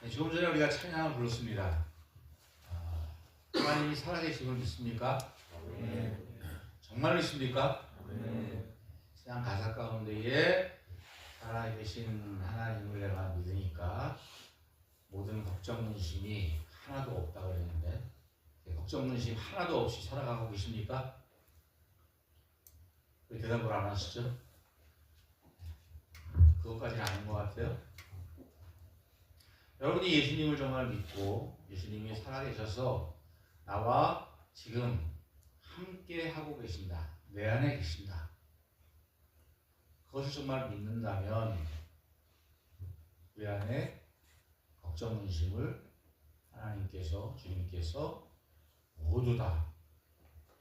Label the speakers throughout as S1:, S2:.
S1: 네, 조금 전에 우리가 찬양을 불렀습니다. 하나님이 살아계심을 믿습니까?
S2: 네.
S1: 정말 믿습니까?
S2: 네.
S1: 그냥 가사 가운데에 살아계신 하나님을 내가 믿으니까 모든 걱정 근심이 하나도 없다고 그랬는데, 걱정 근심 하나도 없이 살아가고 계십니까? 왜 대답을 안 하시죠? 그것까지는 아닌 것 같아요. 여러분이 예수님을 정말 믿고 예수님이 살아계셔서 나와 지금 함께 하고 계신다, 내 안에 계신다, 그것을 정말 믿는다면 우리 안에 걱정 근심을 하나님께서, 주님께서 모두 다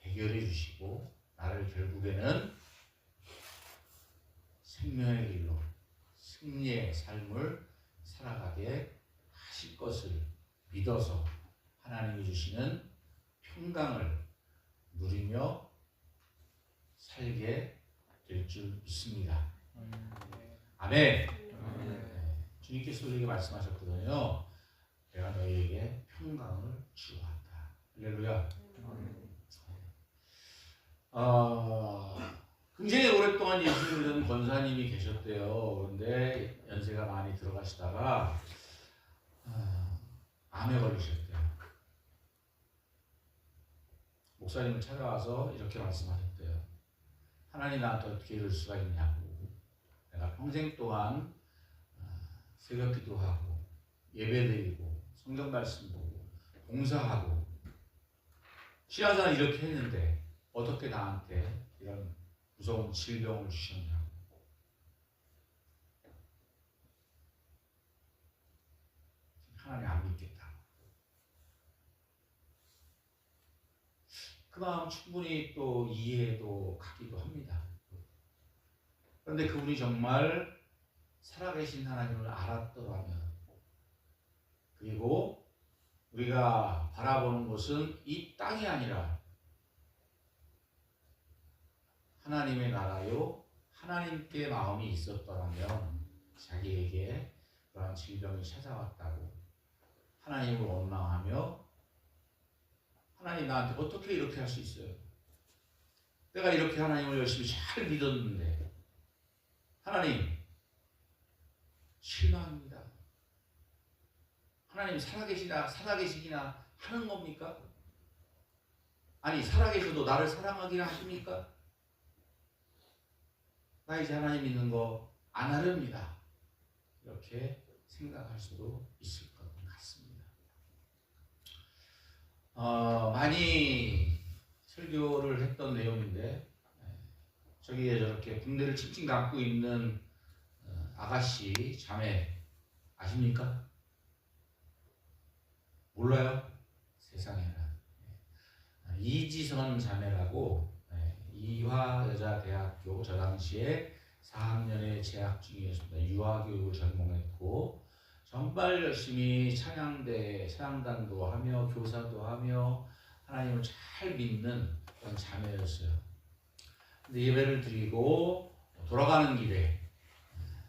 S1: 해결해 주시고 나를 결국에는 생명의 길로 승리의 삶을 살아가게 하실 것을 믿어서 하나님이 주시는 평강을 누리며 살게 될 줄 믿습니다. 아멘. 주님께서 우리에게 말씀하셨거든요. 내가 너희에게 평강을 주었다. 할렐루야. 굉장히 오랫동안 예수를 믿는 권사님이 계셨대요. 그런데 연세가 많이 들어가시다가 암에 걸리셨대요. 목사님을 찾아와서 이렇게 말씀하셨대요. 하나님 나한테 어떻게 이럴 수가 있냐고. 내가 평생 동안 새벽 기도하고 예배드리고 성경 말씀 보고 봉사하고 신앙생활 이렇게 했는데 어떻게 나한테 이런 무서운 질병을 주셨냐고. 하나님 안 믿겠다. 그 마음 충분히 또 이해도 가기도 합니다. 그런데 그분이 정말 살아계신 하나님을 알았더라면, 그리고 우리가 바라보는 것은 이 땅이 아니라 하나님의 나라요, 하나님께 마음이 있었더라면 자기에게 그러한 질병이 찾아왔다고 하나님을 원망하며, 하나님 나한테 어떻게 이렇게 할 수 있어요? 내가 이렇게 하나님을 열심히 잘 믿었는데 하나님 실망입니다. 하나님 살아계시기나 하는 겁니까? 아니 살아계셔도 나를 사랑하기나 하십니까? 나 이제 하나님 믿는 거 안 하렵니다. 이렇게 생각할 수도 있을 것 같습니다. 많이 설교를 했던 내용인데, 저기에 저렇게 붕대를 칭칭 감고 있는 아가씨 자매 아십니까? 몰라요? 세상에나. 이지선 자매라고 이화여자대학교 저 당시에 4학년에 재학 중이었습니다. 유아교육을 전공했고 정말 열심히 찬양단도 하며 교사도 하며 하나님을 잘 믿는 그런 자매였어요. 근데 예배를 드리고 돌아가는 길에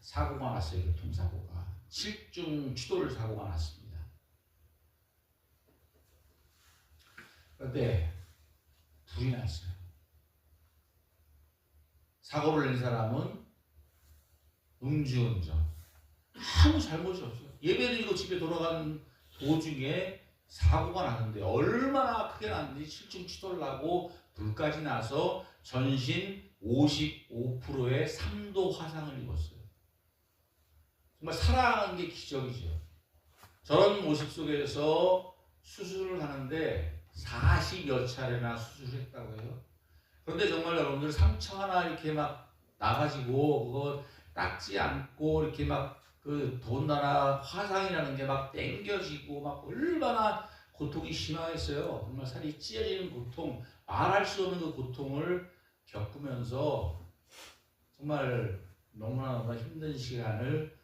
S1: 사고가 났어요. 교통사고가. 7중 추돌 사고가 났습니다. 그런데 불이 났어요. 사고를 낸 사람은 음주운전. 아무 잘못이 없어요. 예배드리고 집에 돌아가는 도중에 사고가 났는데 얼마나 크게 났는지 7중 추돌 나고 불까지 나서 전신 55%의 3도 화상을 입었어요. 정말 살아가는 게 기적이죠. 저런 모습 속에서 수술을 하는데 40여 차례나 수술했다고 해요. 그런데 정말 여러분들 상처 하나 이렇게 막 나가지고 그거 닦지 않고 이렇게 막 그 더군다나 화상이라는 게 막 땡겨지고 막 얼마나 고통이 심하겠어요. 정말 살이 찢어지는 고통, 말할 수 없는 그 고통을 겪으면서 정말 너무나 힘든 시간을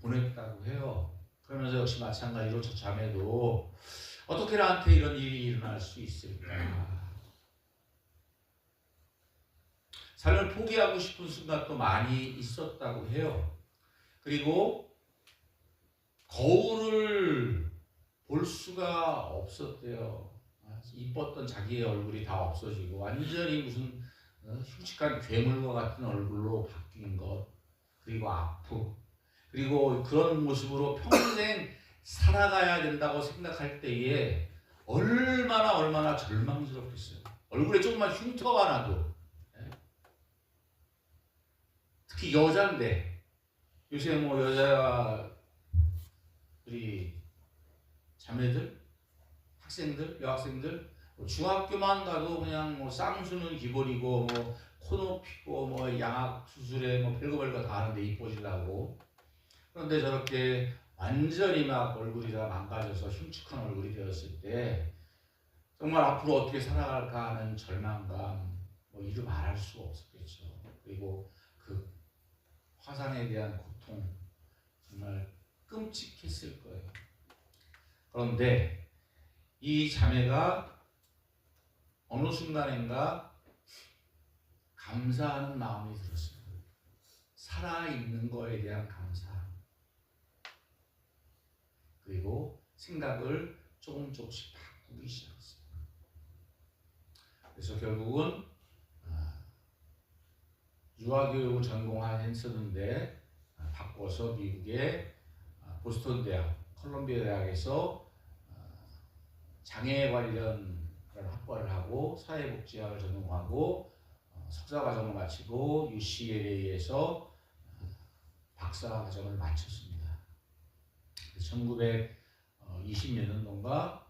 S1: 보냈다고 해요. 그러면서 역시 마찬가지로 저 자매도 어떻게 나한테 이런 일이 일어날 수 있을까? 삶을 포기하고 싶은 순간도 많이 있었다고 해요. 그리고 거울을 볼 수가 없었대요. 이뻤던 자기의 얼굴이 다 없어지고 완전히 무슨 흉측한 괴물과 같은 얼굴로 바뀐 것, 그리고 아프, 그리고 그런 모습으로 평생 살아가야 된다고 생각할 때에 얼마나 절망스럽겠어요. 얼굴에 조금만 흉터가 나도. 특히 여자인데 요새 뭐 여자 우리 자매들, 학생들, 여학생들 중학교만 가도 그냥 뭐 쌍수는 기본이고 뭐 코 높이고 뭐 양악 수술에 뭐 별거 다 하는데 이뻐지려고. 그런데 저렇게 완전히 막 얼굴이 다 망가져서 흉측한 얼굴이 되었을 때 정말 앞으로 어떻게 살아갈까 하는 절망감, 뭐 이루 말할 수가 없었겠죠. 그리고 그 화상에 대한 고통, 정말 끔찍했을 거예요. 그런데 이 자매가 어느 순간인가 감사하는 마음이 들었어요. 살아있는 거에 대한 감사. 그리고 생각을 조금씩 바꾸기 시작했어요. 그래서 결국은 유아교육을 전공했었는데 바꿔서 미국의 보스턴 대학, 컬럼비아 대학에서 장애 관련 학과를 하고 사회복지학을 전공하고 석사 과정을 마치고 UCLA에서 박사 과정을 마쳤습니다. 1920몇 년도인가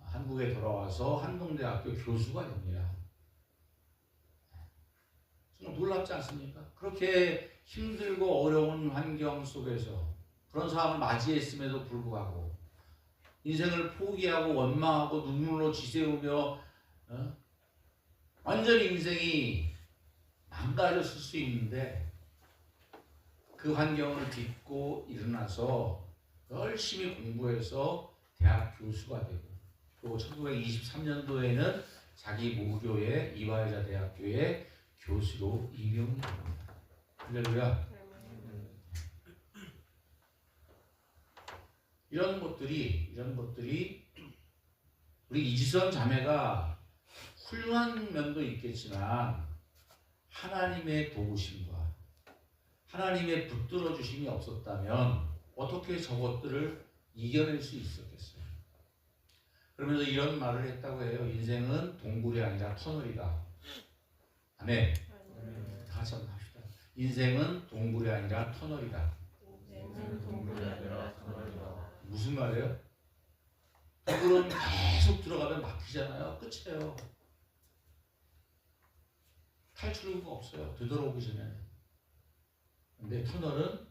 S1: 한국에 돌아와서 한동대학교 교수가 됩니다. 정말 놀랍지 않습니까? 그렇게 힘들고 어려운 환경 속에서 그런 상황을 맞이했음에도 불구하고 인생을 포기하고 원망하고 눈물로 지새우며 완전히 인생이 망가졌을 수 있는데 그 환경을 딛고 일어나서 열심히 공부해서 대학 교수가 되고 또 1923년도에는 자기 모교의 이화여자 대학교의 교수로 임용이 됩니다. 할렐루야. 이런 것들이 우리 이지선 자매가 훌륭한 면도 있겠지만 하나님의 도우심과 하나님의 붙들어 주심이 없었다면 어떻게 저것들을 이겨낼 수 있었겠어요? 그러면서 이런 말을 했다고 해요. 인생은 동굴이 아니라 터널이다. 아멘. 다 같이 한번 합시다. 인생은 동굴이 아니라 터널이다. 무슨 말이에요? 동굴은 계속 들어가면 막히잖아요. 끝이에요. 탈출구가 없어요. 되돌아오기 전에. 근데 터널은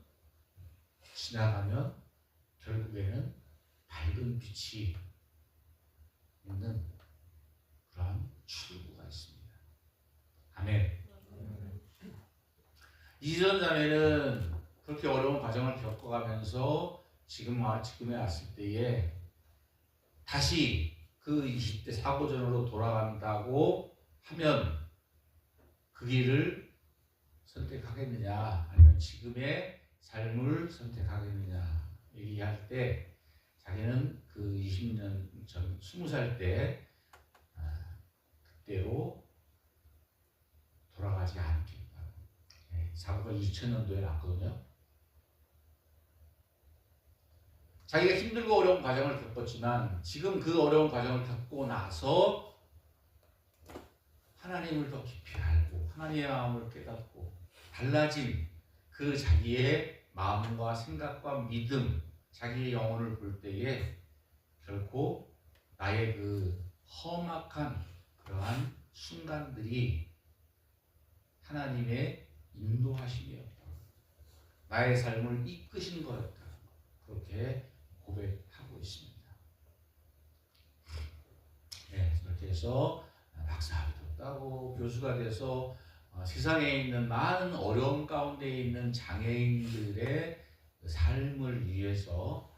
S1: 지나가면 결국에는 밝은 빛이 있는 그러한 출구가 있습니다. 아멘. 이전 자매는 그렇게 어려운 과정을 겪어가면서 지금에 왔을 때에 다시 그 20대 사고전으로 돌아간다고 하면 그 길을 선택하겠느냐 아니면 지금의 삶을 선택하겠느냐 얘기할 때 자기는 그 20년 전 20살 때 그때로 돌아가지 않겠다. 사고가 2000년도에 났거든요. 자기가 힘들고 어려운 과정을 겪었지만 지금 그 어려운 과정을 겪고 나서 하나님을 더 깊이 알고 하나님의 마음을 깨닫고 달라진 그 자기의 마음과 생각과 믿음, 자기의 영혼을 볼 때에 결코 나의 그 험악한 그러한 순간들이 하나님의 인도하심이었다. 나의 삶을 이끄신 거였다. 그렇게 고백하고 있습니다. 네, 그렇게 해서 박사학위도 따고 교수가 돼서 세상에 있는 많은 어려움 가운데 있는 장애인들의 삶을 위해서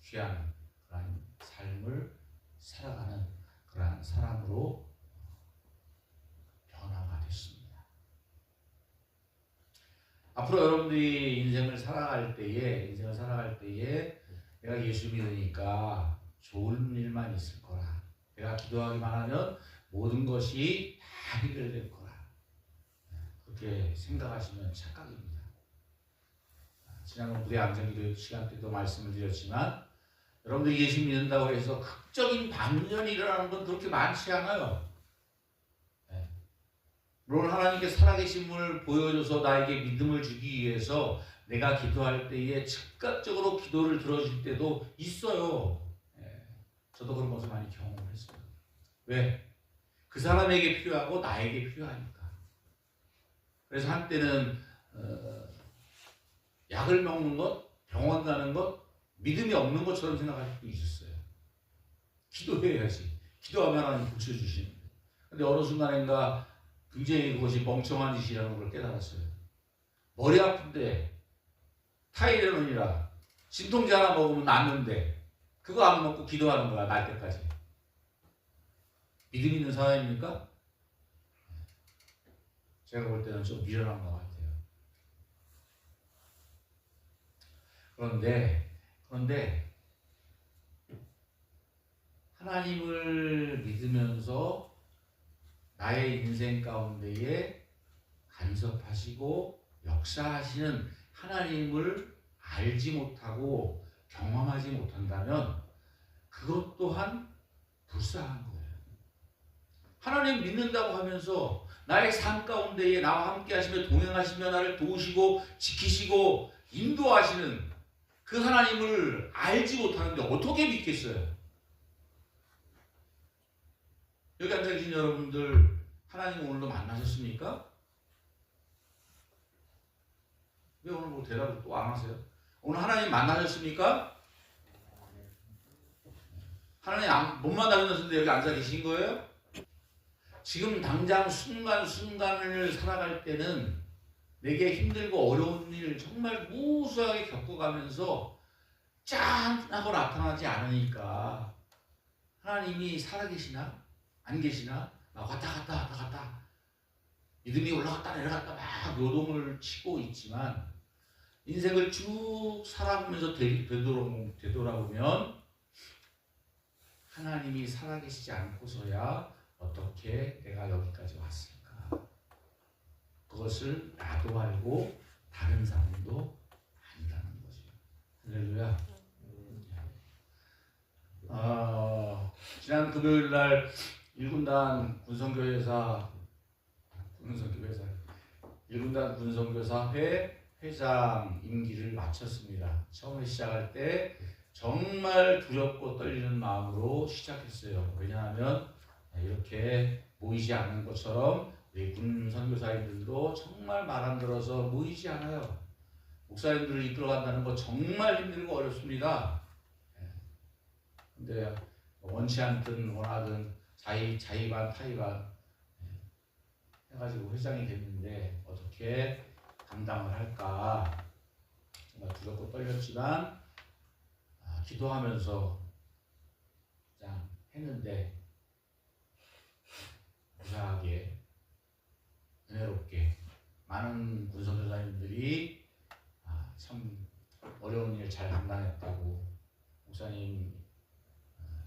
S1: 귀한 그러한 삶을 살아가는 그러한 사람으로 변화가 됐습니다. 앞으로 여러분들이 인생을 살아갈 때에 내가 예수 믿으니까 좋은 일만 있을 거라. 내가 기도하기만 하면 모든 것이 다 해결될 거라. 그렇게 생각하시면 착각입니다. 지난번 무대 암전기도 시간 때도 말씀을 드렸지만 여러분들이 예수 믿는다고 해서 극적인 반전이 일어나는 건 그렇게 많지 않아요. 물론 하나님께 살아계심을 보여줘서 나에게 믿음을 주기 위해서 내가 기도할 때에 즉각적으로 기도를 들어줄 때도 있어요. 저도 그런 것을 많이 경험했어요. 왜? 그 사람에게 필요하고 나에게 필요하니까. 그래서 한때는 약을 먹는 것, 병원 가는 것, 믿음이 없는 것처럼 생각할 수도 있었어요. 기도해야지. 기도하면 하나님 고쳐주시는데. 근데 어느 순간인가 굉장히 그것이 멍청한 짓이라는 걸 깨달았어요. 머리 아픈데 타이레놀이라 진통제 하나 먹으면 낫는데 그거 안 먹고 기도하는 거야, 날 때까지. 믿음 있는 사람입니까? 제가 볼 때는 좀 미련한 것 같아요. 그런데 하나님을 믿으면서 나의 인생 가운데에 간섭하시고 역사하시는 하나님을 알지 못하고 경험하지 못한다면 그것 또한 불쌍한 거예요. 하나님 믿는다고 하면서 나의 삶 가운데에 나와 함께 하시며 동행하시며 나를 도우시고 지키시고 인도하시는 그 하나님을 알지 못하는데 어떻게 믿겠어요? 여기 앉아 계신 여러분들 하나님 오늘도 만나셨습니까? 왜 오늘 뭐 대답을 또 안 하세요? 오늘 하나님 만나셨습니까? 하나님 못 만나셨는데 여기 앉아 계신 거예요? 지금 당장 순간순간을 살아갈 때는 내게 힘들고 어려운 일 정말 무수하게 겪어가면서 짠 하고 나타나지 않으니까 하나님이 살아계시나? 안 계시나? 왔다 갔다 믿음이 올라갔다 내려갔다 막 요동을 치고 있지만 인생을 쭉 살아보면서 되돌아보면 하나님이 살아계시지 않고서야 어떻게 내가 여기까지 왔을까? 그것을 나도 알고 다른 사람도 안다는 거죠. 할렐루야. 지난 금요일 날 1군단 군성교회사 1군단 군성교사회 회장 임기를 마쳤습니다. 처음에 시작할 때 정말 두렵고 떨리는 마음으로 시작했어요. 왜냐하면 이렇게 모이지 않는 것처럼 우리 군 선교사님들도 정말 말 안 들어서 모이지 않아요. 목사님들을 이끌어간다는 거 정말 힘들고 어렵습니다. 근데 원치 않든 원하든 자의반 타의반 해가지고 회장이 됐는데 어떻게 감당을 할까 정말 두렵고 떨렸지만 기도하면서 그냥 했는데 무사하게 은혜롭게 많은 군선교사님들이 참 어려운 일 잘 감당했다고 목사님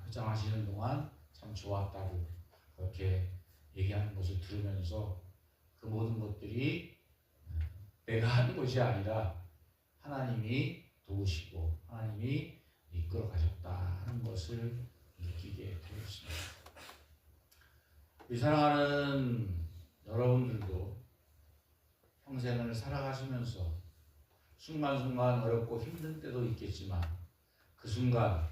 S1: 회장하시는 동안 참 좋았다고 그렇게 얘기하는 것을 들으면서 그 모든 것들이 내가 하는 것이 아니라 하나님이 도우시고 하나님이 이끌어 가셨다 하는 것을 느끼게 되었습니다. 이 사랑하는 여러분들도 평생을 살아가시면서 순간순간 어렵고 힘든 때도 있겠지만 그 순간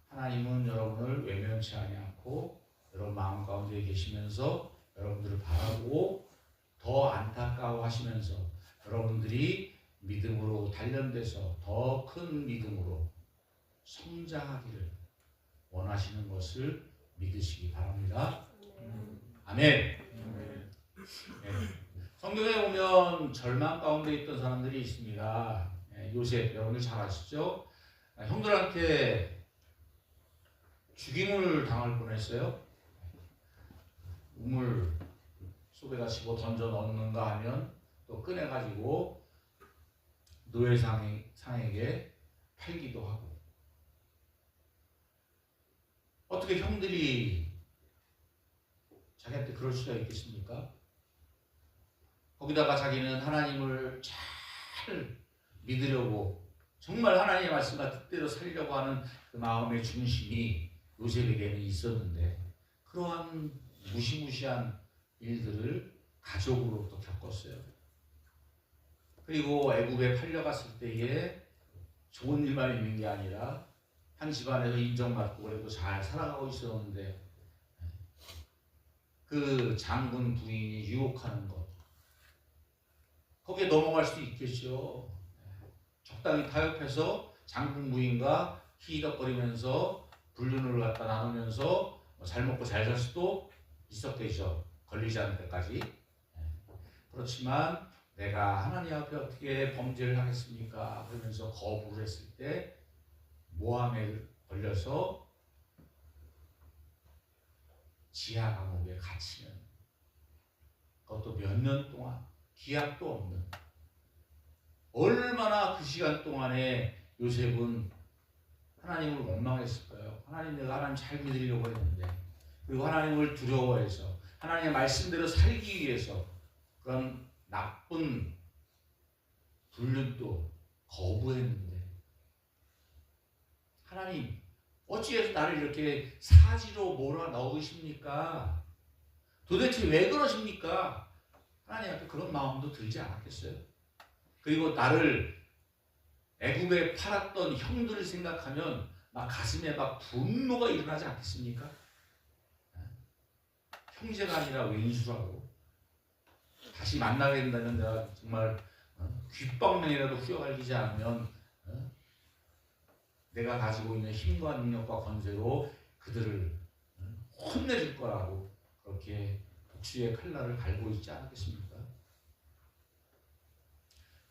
S1: 하나님은 여러분을 외면치 않고 여러분 마음 가운데 계시면서 여러분들을 바라보고 더 안타까워하시면서 여러분들이 믿음으로 단련돼서 더 큰 믿음으로 성장하기를 원하시는 것을 믿으시기 바랍니다. 아멘. 네. 성경에 보면 절망 가운데 있던 사람들이 있습니다. 요셉 여러분들 잘 아시죠? 형들한테 죽임을 당할 뻔했어요. 우물 속에다 집어 던져 넣는가 하면 또 꺼내가지고 노예상에게 팔기도 하고. 어떻게 형들이 자기한테 그럴 수가 있겠습니까? 거기다가 자기는 하나님을 잘 믿으려고 정말 하나님의 말씀과 뜻대로 살려고 하는 그 마음의 중심이 요셉에게는 있었는데 그러한 무시무시한 일들을 가족으로부터 겪었어요. 그리고 애굽에 팔려갔을 때에 좋은 일만 있는 게 아니라 한 집안에서 인정받고 그래도 잘 살아가고 있었는데 그 장군 부인이 유혹하는 것 거기에 넘어갈 수도 있겠죠. 적당히 타협해서 장군 부인과 희덕거리면서 불륜을 갖다 나누면서 잘 먹고 잘 살 수도 있었겠죠. 걸리지 않을 때까지. 그렇지만 내가 하나님 앞에 어떻게 범죄를 하겠습니까? 그러면서 거부를 했을 때 모함에 걸려서 지하 감옥에 갇히는, 그것도 몇 년 동안 기약도 없는. 얼마나 그 시간 동안에 요셉은 하나님을 원망했을까요? 하나님, 내가 하나님 잘 믿으려고 했는데, 그리고 하나님을 두려워해서 하나님의 말씀대로 살기 위해서 그런 나쁜 불륜도 거부했는데, 하나님 어찌해서 나를 이렇게 사지로 몰아넣으십니까? 도대체 왜 그러십니까? 하나님한테 그런 마음도 들지 않았겠어요? 그리고 나를 애굽에 팔았던 형들을 생각하면 막 가슴에 막 분노가 일어나지 않겠습니까? 형제가 아니라 왼수라고. 다시 만나게 된다면 내가 정말 귓방명이라도 후려갈기지 않으면 내가 가지고 있는 힘과 능력과 권세로 그들을 혼내줄 거라고 그렇게 복수의 칼날을 갈고 있지 않겠습니까?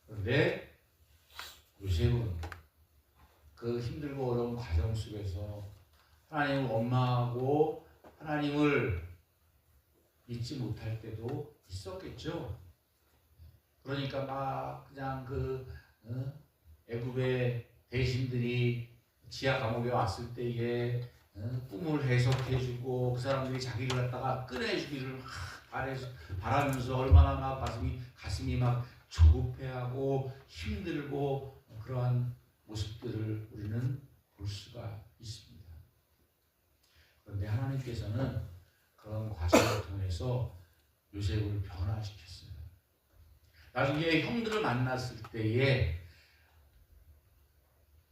S1: 그런데 요셉은 그 힘들고 어려운 과정 속에서 하나님을 원망하고 하나님을 믿지 못할 때도 있었겠죠. 그러니까 막 그냥 애굽의 대신들이 지하 감옥에 왔을 때에 꿈을 해석해주고 그 사람들이 자기를 갖다가 꺼내주기를 바라면서 얼마나 막 가슴이 막 조급해하고 힘들고 그러한 모습들을 우리는 볼 수가 있습니다. 그런데 하나님께서는 그런 과정을 통해서 요셉을 변화시켰어요. 나중에 형들을 만났을 때에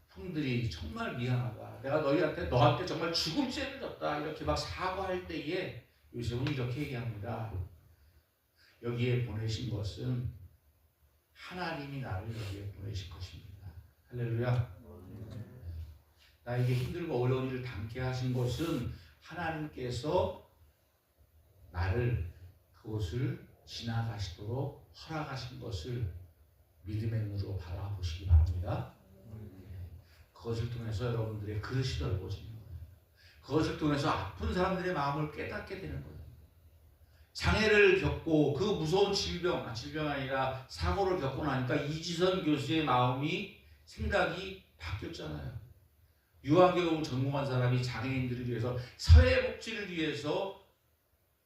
S1: 형들이 정말 미안하다, 내가 너한테 정말 죽을 죄를 졌다, 이렇게 막 사과할 때에 요셉은 이렇게 얘기합니다. 여기에 보내신 것은 하나님이 나를 여기에 보내신 것입니다. 할렐루야. 나에게 힘들고 어려운 일을 당케 하신 것은 하나님께서 나를 그곳을 지나가시도록 허락하신 것을 믿음의 눈으로 바라보시기 바랍니다. 그것을 통해서 여러분들의 그릇이 넓어지는 거예요. 그것을 통해서 아픈 사람들의 마음을 깨닫게 되는 거예요. 장애를 겪고 그 무서운 질병 아니라 사고를 겪고 나니까 이지선 교수의 생각이 바뀌었잖아요. 유아교육 전공한 사람이 장애인들을 위해서, 사회복지를 위해서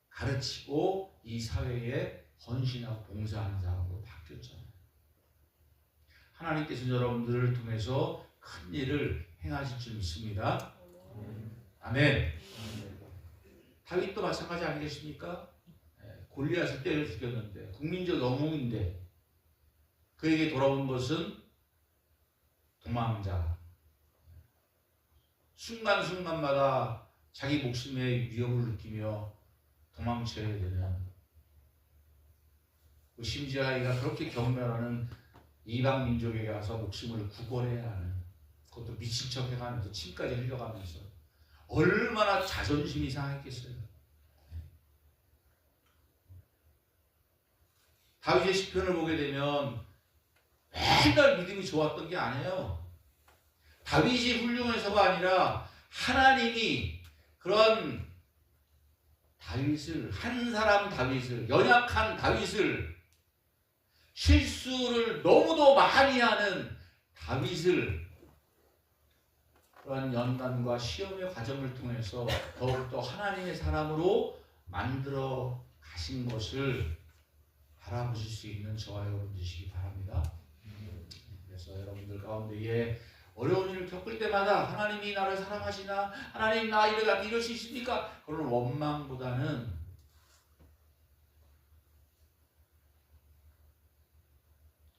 S1: 가르치고 이 사회에 헌신하고 봉사하는 사람으로 바뀌었잖아요. 하나님께서 여러분들을 통해서 큰 일을 행하실 줄 믿습니다. 아멘. 다윗도 마찬가지 아니겠습니까? 골리앗을 때려 죽였는데, 국민적 영웅인데 그에게 돌아온 것은 도망자. 순간순간마다 자기 목숨의 위협을 느끼며 도망쳐야 되는, 심지어 아이가 그렇게 경멸하는 이방 민족에게 가서 목숨을 구걸해야 하는, 그것도 미친 척 해가면서 침까지 흘려가면서 얼마나 자존심이 상했겠어요. 다윗의 시편을 보게 되면 맨날 믿음이 좋았던 게 아니에요. 다윗이 훌륭해서가 아니라 하나님이 그런 다윗을, 한 사람 다윗을, 연약한 다윗을 실수를 너무도 많이 하는 다윗을 그러한 연단과 시험의 과정을 통해서 더욱더 하나님의 사람으로 만들어 가신 것을 바라보실 수 있는 저와 여러분 되시기 바랍니다. 그래서 여러분들 가운데에 어려운 일을 겪을 때마다 하나님이 나를 사랑하시나, 하나님 나 이럴 수 있습니까? 그런 원망보다는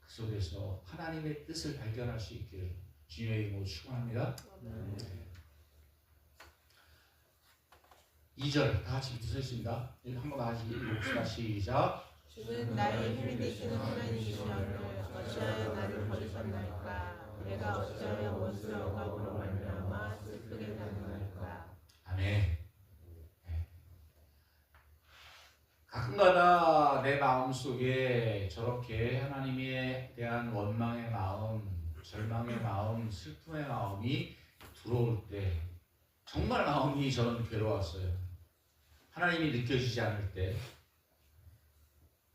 S1: 그 속에서 하나님의 뜻을 발견할 수 있기를 주님의 이름으로 축원합니다. 2절 다 같이 밑에 서 있습니다. 한번 다시 읽읍시다. 시작.
S2: 주는 나의 힘이 되시는 하나님이시여를 어찌하여 나를 버리셨나이까. 내가 어찌하여 원수의 억압으로 말미암아 슬프게 당하나이까.
S1: 아멘. 가끔가다 내 마음속에 저렇게 하나님에 대한 원망의 마음, 절망의 마음, 슬픔의 마음이 들어올 때 정말 마음이 저는 괴로웠어요. 하나님이 느껴지지 않을 때,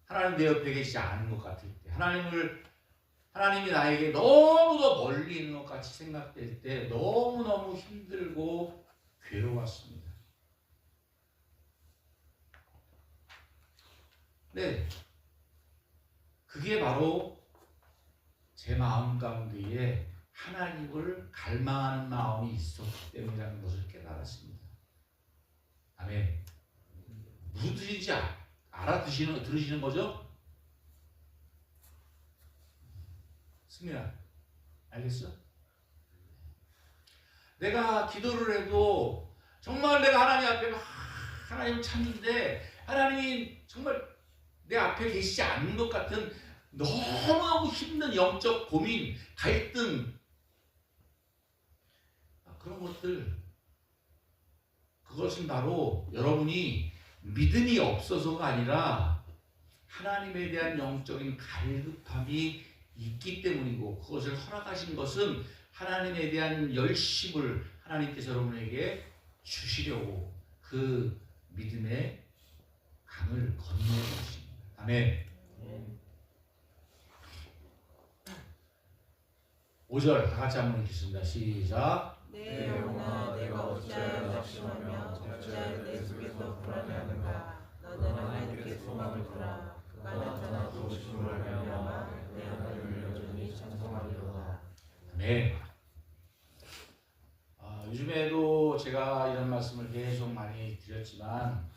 S1: 하나님 내 옆에 계시지 않은 것 같을 때, 하나님이 나에게 너무도 멀리 있는 것 같이 생각될 때 너무너무 힘들고 괴로웠습니다. 네, 그게 바로 제 마음 가운데에 하나님을 갈망하는 마음이 있었기 때문이라는 것을 깨달았습니다. 아멘. 무슨 뜻인지 들으시는 거죠? 승민아, 알겠어? 내가 기도를 해도 정말 내가 하나님 앞에 하나님을 찾는데 하나님이 정말 내 앞에 계시지 않는 것 같은 너무너무 힘든 영적 고민, 갈등, 그런 것들, 그것은 바로 여러분이 믿음이 없어서가 아니라 하나님에 대한 영적인 갈급함이 있기 때문이고, 그것을 허락하신 것은 하나님에 대한 열심을 하나님께서 여러분에게 주시려고 그 믿음의 강을 건너야 하십니다. 아멘. 5절 다 같이 한번 읽겠습니다. 시작.
S2: 내 영혼아 내가 어찌하여 낙심하며 어찌하여 내 속에서 불안해하는가. 너는 하나님께 소망을 두라. 그가 나타나 도우심을 말미암아 내 하나님을 여전히 찬송하리로다.
S1: 아멘. 요즘에도 제가 이런 말씀을 계속 많이 드렸지만,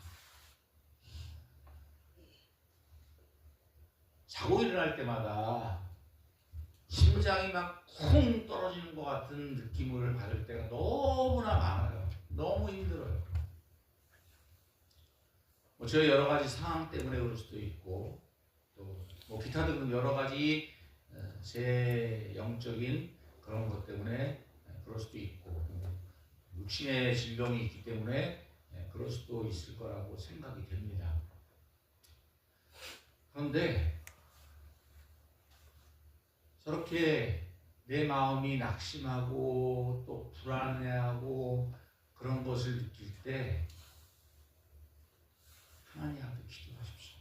S1: 자고 일어날 때마다 심장이 막 쿵 떨어지는 것 같은 느낌을 받을 때가 너무나 많아요. 너무 힘들어요. 저희 여러 가지 상황 때문에 그럴 수도 있고, 또 기타 등등 여러 가지 제 영적인 그런 것 때문에 그럴 수도 있고, 육신의 질병이 있기 때문에 그럴 수도 있을 거라고 생각이 됩니다. 그런데 저렇게 내 마음이 낙심하고 또 불안해하고 그런 것을 느낄 때 하나님 앞에 기도하십시오.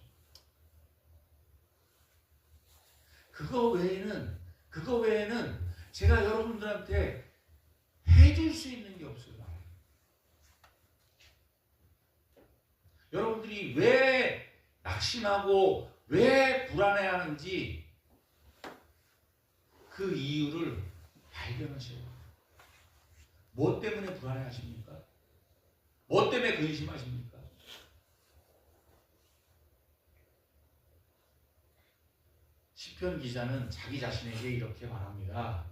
S1: 그거 외에는 제가 여러분들한테 해줄 수 있는 게 없어요. 여러분들이 왜 낙심하고 왜 불안해하는지 그 이유를 발견하셔야 돼요. 뭐 때문에 불안해하십니까? 뭐 때문에 근심하십니까? 시편 기자는 자기 자신에게 이렇게 말합니다.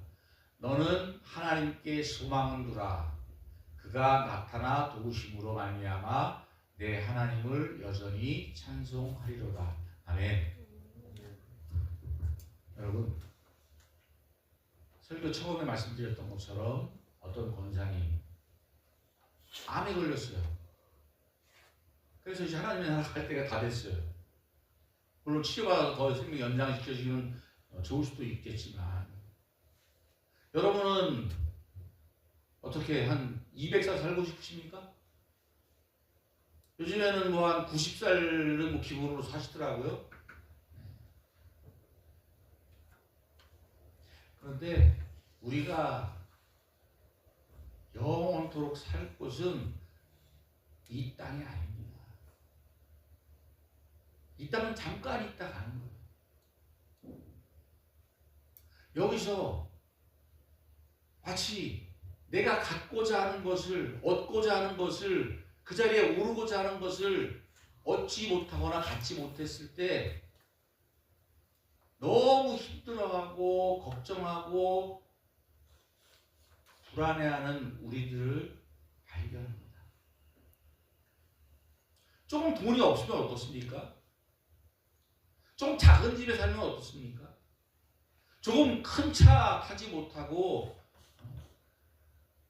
S1: 너는 하나님께 소망을 두라. 그가 나타나 도우심으로 말미암아 내 하나님을 여전히 찬송하리로다. 아멘. 여러분, 설교 처음에 말씀드렸던 것처럼 어떤 권사님 암에 걸렸어요. 그래서 이제 하나님의 나라 갈 때가 다 됐어요. 물론 치료받아서 더 생명 연장시켜주면 좋을 수도 있겠지만, 여러분은 어떻게 한 200살 살고 싶으십니까? 요즘에는 뭐 한 90살은 뭐 기본으로 사시더라고요. 그런데 우리가 영원토록 살 곳은 이 땅이 아닙니다. 이 땅은 잠깐 있다 가는 거예요. 여기서 마치 내가 갖고자 하는 것을, 얻고자 하는 것을, 그 자리에 오르고자 하는 것을 얻지 못하거나 갖지 못했을 때 너무 힘들어하고 걱정하고 불안해하는 우리들을 발견합니다. 조금 돈이 없으면 어떻습니까? 좀 작은 집에 살면 어떻습니까? 조금 큰 차 타지 못하고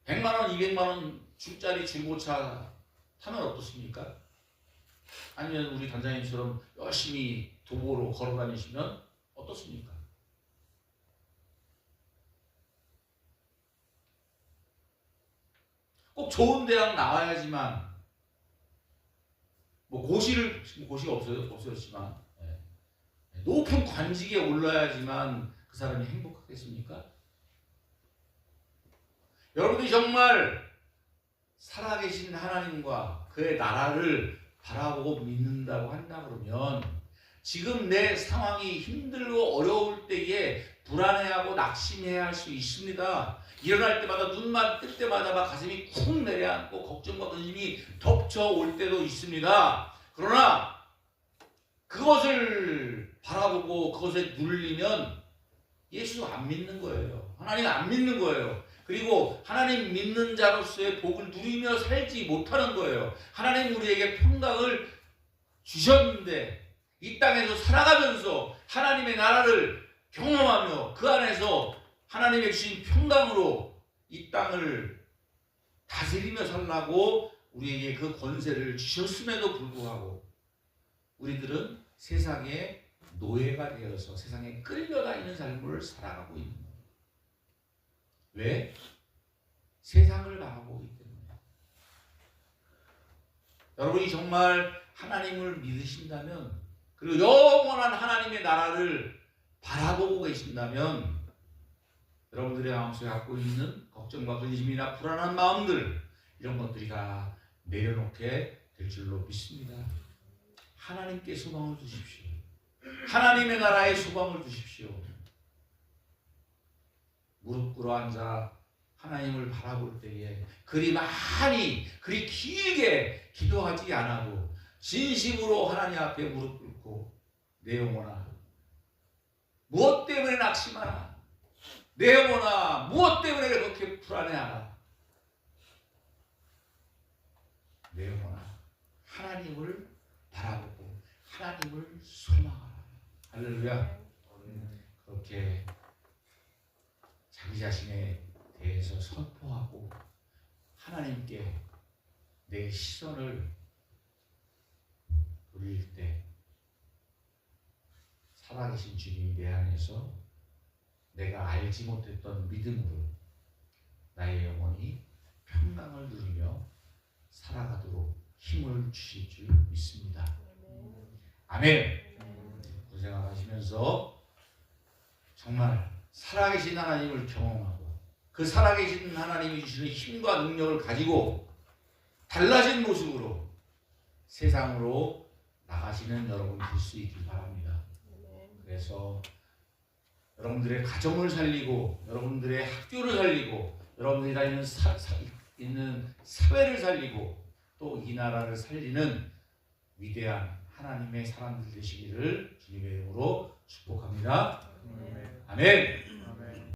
S1: 100만 원, 200만 원 줄짜리 중고차 타면 어떻습니까? 아니면 우리 단장님처럼 열심히 도보로 걸어 다니시면 어떻습니까? 꼭 좋은 대학 나와야지만 고시가 없어졌지만 높은 관직에 올라야지만 그 사람이 행복하겠습니까? 여러분이 정말 살아계신 하나님과 그의 나라를 바라보고 믿는다고 한다 그러면 지금 내 상황이 힘들고 어려울 때에 불안해하고 낙심해야 할 수 있습니다. 일어날 때마다 눈만 뜰 때마다 막 가슴이 쿵 내려앉고 걱정과 근심이 덮쳐올 때도 있습니다. 그러나 그것을 바라보고 그것에 눌리면 예수 안 믿는 거예요. 하나님 안 믿는 거예요. 그리고 하나님 믿는 자로서의 복을 누리며 살지 못하는 거예요. 하나님 우리에게 평강을 주셨는데 이 땅에서 살아가면서 하나님의 나라를 경험하며 그 안에서 하나님의 주신 평강으로 이 땅을 다스리며 살라고 우리에게 그 권세를 주셨음에도 불구하고 우리들은 세상의 노예가 되어서 세상에 끌려다니는 삶을 살아가고 있는 거예요. 왜? 세상을 바라보기 때문에. 여러분이 정말 하나님을 믿으신다면 그리고 영원한 하나님의 나라를 바라보고 계신다면 여러분들의 마음속에 갖고 있는 걱정과 근심이나 불안한 마음들 이런 것들이 다 내려놓게 될 줄로 믿습니다. 하나님께 소망을 두십시오. 하나님의 나라에 소망을 두십시오. 무릎 꿇어 앉아 하나님을 바라볼 때에 그리 많이 그리 길게 기도하지 않아도 진심으로 하나님 앞에 무릎 꿇고 내 영혼아 무엇 때문에 낙심하나 내 영혼아 무엇 때문에 그렇게 불안해하나 내 영혼아 하나님을 바라보고 하나님을 소망하라. 할렐루야. 그렇게 자기 자신에 대해서 선포하고 하나님께 내 시선을 돌릴 때 살아계신 주님이 내 안에서 내가 알지 못했던 믿음으로 나의 영혼이 평강을 누리며 살아가도록 힘을 주실 줄 믿습니다. 아멘. 그 생각하시면서 정말 살아계신 하나님을 경험하고 그 살아계신 하나님이 주시는 힘과 능력을 가지고 달라진 모습으로 세상으로 나가시는 여러분 될 수 있길 바랍니다. 그래서 여러분들의 가정을 살리고 여러분들의 학교를 살리고 여러분들이 다니는 있는 사회를 살리고 또 이 나라를 살리는 위대한 하나님의 사람들 되시기를 주님의 이름으로 축복합니다. 아멘.